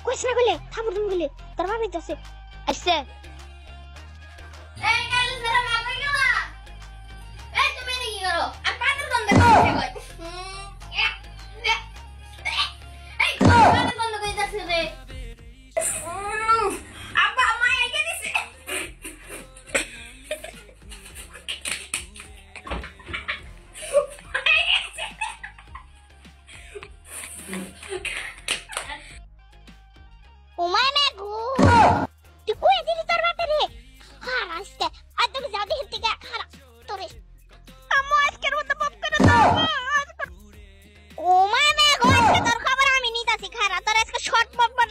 কইছ না গলে থামু তুমি গলে তোর মা বেঁচে আইছে এই কাল জরা মা কই গেল এই তুমি কি করো আর পাতের বন্ধ করে কই এই পাতের বন্ধ করে যাচ্ছে রে আব্বা মা একে দিছে ওমা মে গো তুই কই দিলি তোর বাপে রে হার আজকে আর তুমি যাও দেখি থেকে হারা তোরে আম্মু আজকের মতো পপ করে দাও ওমা মে গো আজকে তোর খবর আমি নিতাছি খারা তোর আজকে শর্ট পপ মার